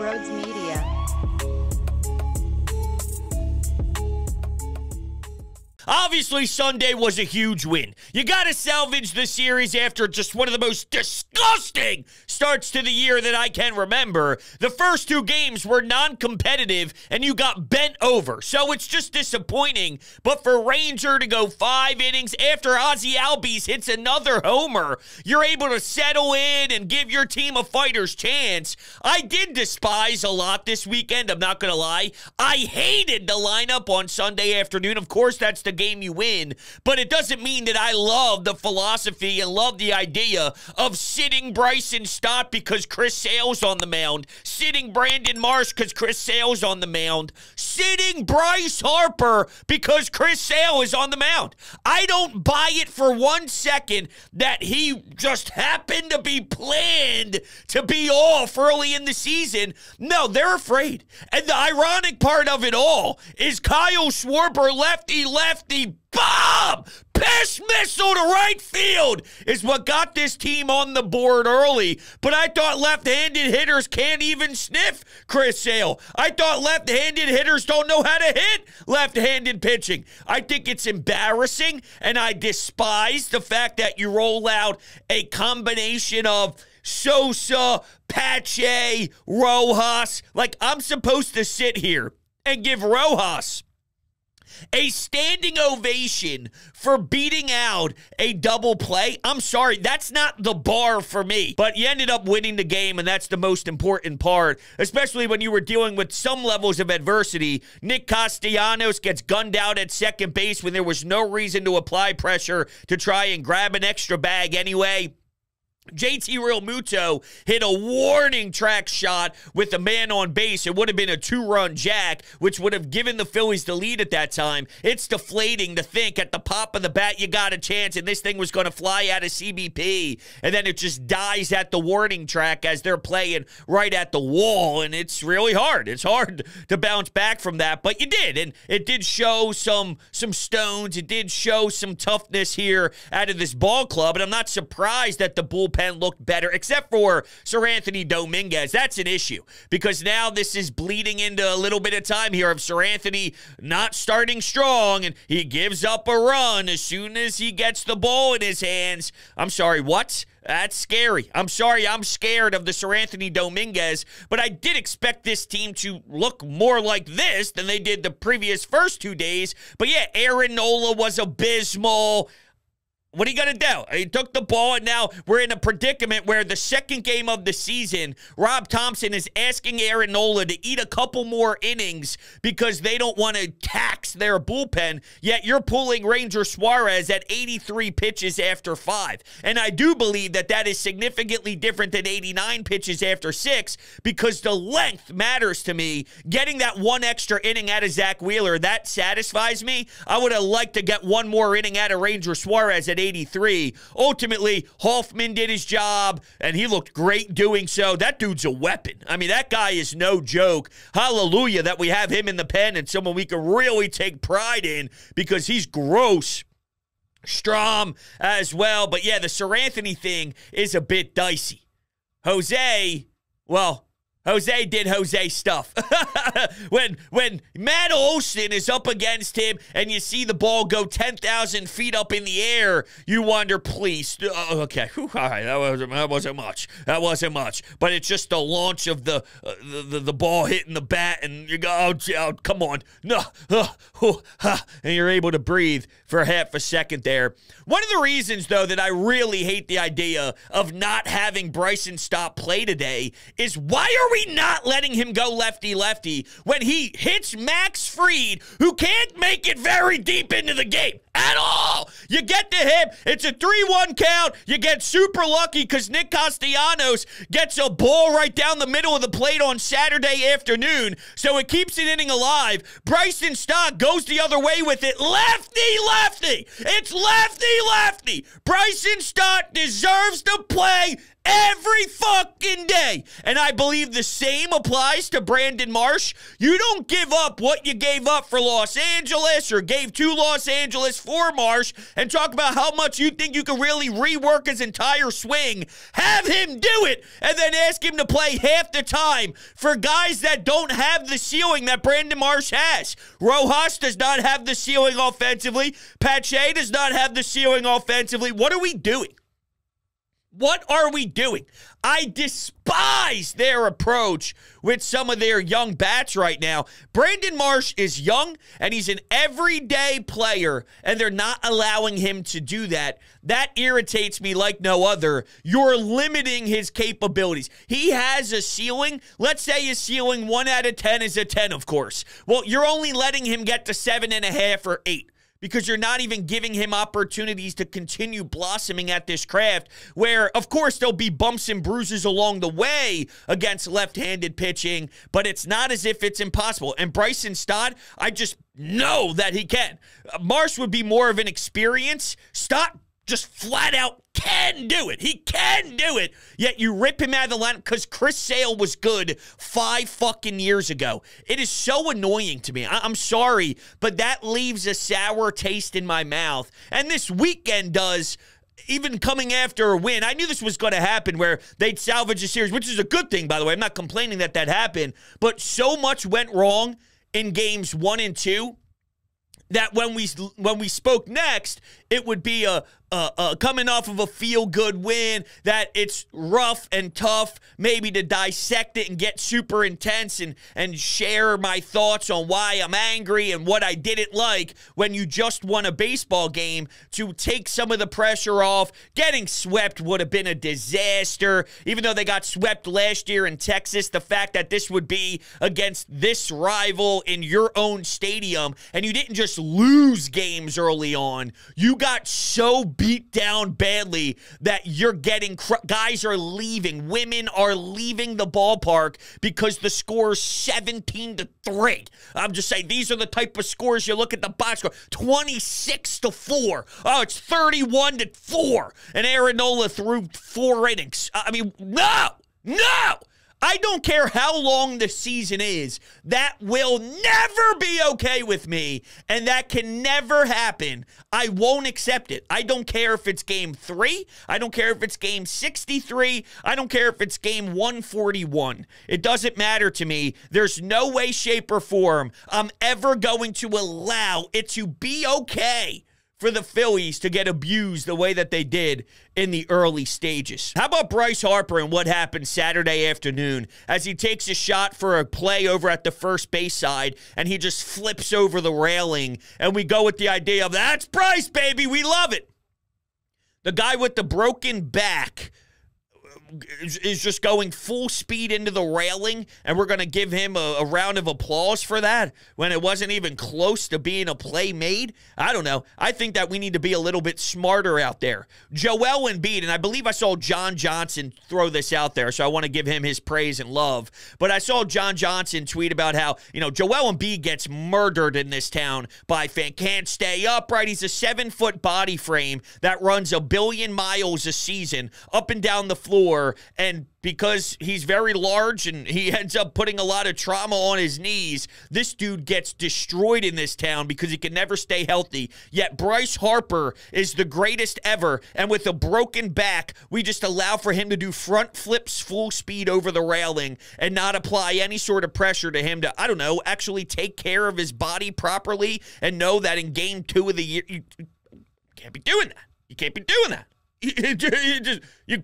Brodes Media. Obviously, Sunday was a huge win. You got to salvage the series after just one of the most disgusting starts to the year that I can remember. The first two games were non-competitive, and you got bent over. So it's just disappointing. But for Ranger to go 5 innings after Ozzie Albies hits another homer, you're able to settle in and give your team a fighter's chance. I did despise a lot this weekend, I'm not going to lie. I hated the lineup on Sunday afternoon. Of course, that's the game you win, but it doesn't mean that I love the philosophy and love the idea of sitting Bryson Stott because Chris Sale's on the mound, sitting Brandon Marsh because Chris Sale's on the mound, sitting Bryce Harper because Chris Sale is on the mound. I don't buy it for 1 second that he just happened to be planned to be off early in the season. No, they're afraid. And the ironic part of it all is Kyle Schwarber, lefty, bomb! Piss missile to right field is what got this team on the board early. But I thought left-handed hitters can't even sniff Chris Sale. I thought left-handed hitters don't know how to hit left-handed pitching. I think it's embarrassing, and I despise the fact that you roll out a combination of Sosa, Pache, Rojas. Like, I'm supposed to sit here and give Rojas a standing ovation for beating out a double play. I'm sorry, that's not the bar for me. But you ended up winning the game, and that's the most important part, especially when you were dealing with some levels of adversity. Nick Castellanos gets gunned out at second base when there was no reason to apply pressure to try and grab an extra bag anyway. JT Realmuto hit a warning track shot with a man on base. It would have been a 2-run jack, which would have given the Phillies the lead at that time. It's deflating to think at the pop of the bat you got a chance and this thing was going to fly out of CBP, and then it just dies at the warning track as they're playing right at the wall, and it's really hard. It's hard to bounce back from that, but you did, and it did show some stones. It did show some toughness here out of this ball club, and I'm not surprised that the bullpen looked better, except for Sir Anthony Dominguez. That's an issue, because now this is bleeding into a little bit of time here of Sir Anthony not starting strong, and he gives up a run as soon as he gets the ball in his hands. I'm sorry, what? That's scary. I'm sorry, I'm scared of the Sir Anthony Dominguez, but I did expect this team to look more like this than they did the previous first 2 days. But yeah, Aaron Nola was abysmal. What are you going to do? He took the ball, and now we're in a predicament where the second game of the season, Rob Thompson is asking Aaron Nola to eat a couple more innings because they don't want to tax their bullpen, yet you're pulling Ranger Suarez at 83 pitches after 5. And I do believe that that is significantly different than 89 pitches after 6 because the length matters to me. Getting that one extra inning out of Zach Wheeler, that satisfies me. I would have liked to get one more inning out of Ranger Suarez at 83. Ultimately, Hoffman did his job, and he looked great doing so. That dude's a weapon. I mean, that guy is no joke. Hallelujah that we have him in the pen and someone we can really take pride in because he's gross. Strom as well. But yeah, the Sir Anthony thing is a bit dicey. Jose did Jose stuff. when Matt Olson is up against him and you see the ball go 10,000 feet up in the air, you wonder, please, okay, all right, that wasn't much. That wasn't much. But it's just the launch of the ball hitting the bat, and you go, oh, come on, no, and you're able to breathe for half a second there. One of the reasons, though, that I really hate the idea of not having Bryson Stott play today is why are we not letting him go lefty-lefty when he hits Max Fried, who can't make it very deep into the game at all? You get to him, it's a 3-1 count, you get super lucky because Nick Castellanos gets a ball right down the middle of the plate on Saturday afternoon, so it keeps an inning alive. Bryson Stott goes the other way with it, lefty-lefty. It's lefty-lefty. Bryson Stott deserves to play Every fucking day. And I believe the same applies to Brandon Marsh. You don't give up what you gave up for Los Angeles or gave to Los Angeles for Marsh and talk about how much you think you can really rework his entire swing. Have him do it and then ask him to play half the time for guys that don't have the ceiling that Brandon Marsh has. Rojas does not have the ceiling offensively. Pache does not have the ceiling offensively. What are we doing? What are we doing? I despise their approach with some of their young bats right now. Brandon Marsh is young, and he's an everyday player, and they're not allowing him to do that. That irritates me like no other. You're limiting his capabilities. He has a ceiling. Let's say his ceiling 1 out of 10 is a 10, of course. Well, you're only letting him get to 7.5 or 8. Because you're not even giving him opportunities to continue blossoming at this craft where, of course, there'll be bumps and bruises along the way against left-handed pitching, but it's not as if it's impossible. And Bryson Stott, I just know that he can. Marsh would be more of an experience. Stott just flat out can do it. He can do it. Yet you rip him out of the lineup because Chris Sale was good 5 fucking years ago. It is so annoying to me. I'm sorry, but that leaves a sour taste in my mouth. And this weekend does, even coming after a win. I knew this was going to happen where they'd salvage a series, which is a good thing, by the way. I'm not complaining that that happened. But so much went wrong in games 1 and 2 that when we spoke next, it would be a coming off of a feel-good win, that it's rough and tough, maybe to dissect it and get super intense and share my thoughts on why I'm angry and what I didn't like when you just won a baseball game, to take some of the pressure off. Getting swept would have been a disaster. Even though they got swept last year in Texas, the fact that this would be against this rival in your own stadium, and you didn't just lose games early on, you got so beat down badly that you're getting, guys are leaving, women are leaving the ballpark because the score is 17-3. I'm just saying, these are the type of scores you look at the box score, 26-4. Oh, it's 31-4. And Aaron Nola threw 4 innings. I mean, no. I don't care how long the season is. That will never be okay with me, and that can never happen. I won't accept it. I don't care if it's game 3. I don't care if it's game 63. I don't care if it's game 141. It doesn't matter to me. There's no way, shape, or form I'm ever going to allow it to be okay for the Phillies to get abused the way that they did in the early stages. How about Bryce Harper and what happened Saturday afternoon as he takes a shot for a play over at the first base side and he just flips over the railing, and we go with the idea of, that's Bryce, baby, we love it. The guy with the broken back is just going full speed into the railing, and we're going to give him a round of applause for that when it wasn't even close to being a play made? I don't know. I think that we need to be a little bit smarter out there. Joel Embiid, and I believe I saw John Johnson throw this out there, so I want to give him his praise and love. But I saw John Johnson tweet about how, Joel Embiid gets murdered in this town by fans. Can't stay upright. He's a 7-foot body frame that runs 1 billion miles a season up and down the floor. And because he's very large and he ends up putting a lot of trauma on his knees, this dude gets destroyed in this town because he can never stay healthy. Yet Bryce Harper is the greatest ever, and with a broken back, we just allow for him to do front flips full speed over the railing and not apply any sort of pressure to him to, I don't know, actually take care of his body properly and know that in game 2 of the year, you can't be doing that. You can't be doing that. You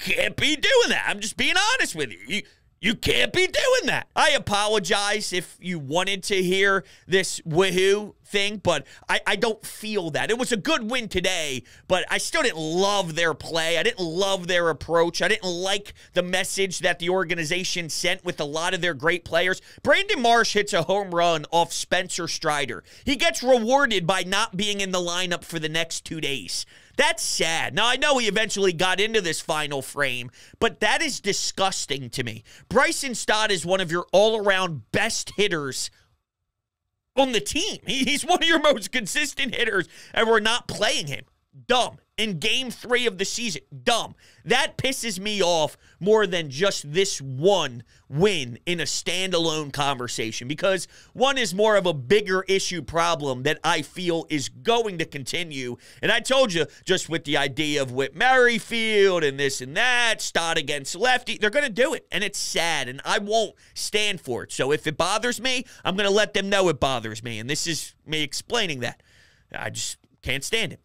can't be doing that. I'm just being honest with you. You can't be doing that. I apologize if you wanted to hear this woohoo thing, but I don't feel that. It was a good win today, but I still didn't love their play. I didn't love their approach. I didn't like the message that the organization sent with a lot of their great players. Brandon Marsh hits a home run off Spencer Strider. He gets rewarded by not being in the lineup for the next 2 days. That's sad. Now, I know he eventually got into this final frame, but that is disgusting to me. Bryson Stott is one of your all-around best hitters on the team. He's one of your most consistent hitters, and we're not playing him. Dumb. in Game 3 of the season. Dumb. That pisses me off more than just this one win in a standalone conversation, because one is more of a bigger issue problem that I feel is going to continue. And I told you, just with the idea of Whit Merrifield and this and that, Stott against lefty, they're going to do it. And it's sad, and I won't stand for it. So if it bothers me, I'm going to let them know it bothers me. And this is me explaining that. I just can't stand it.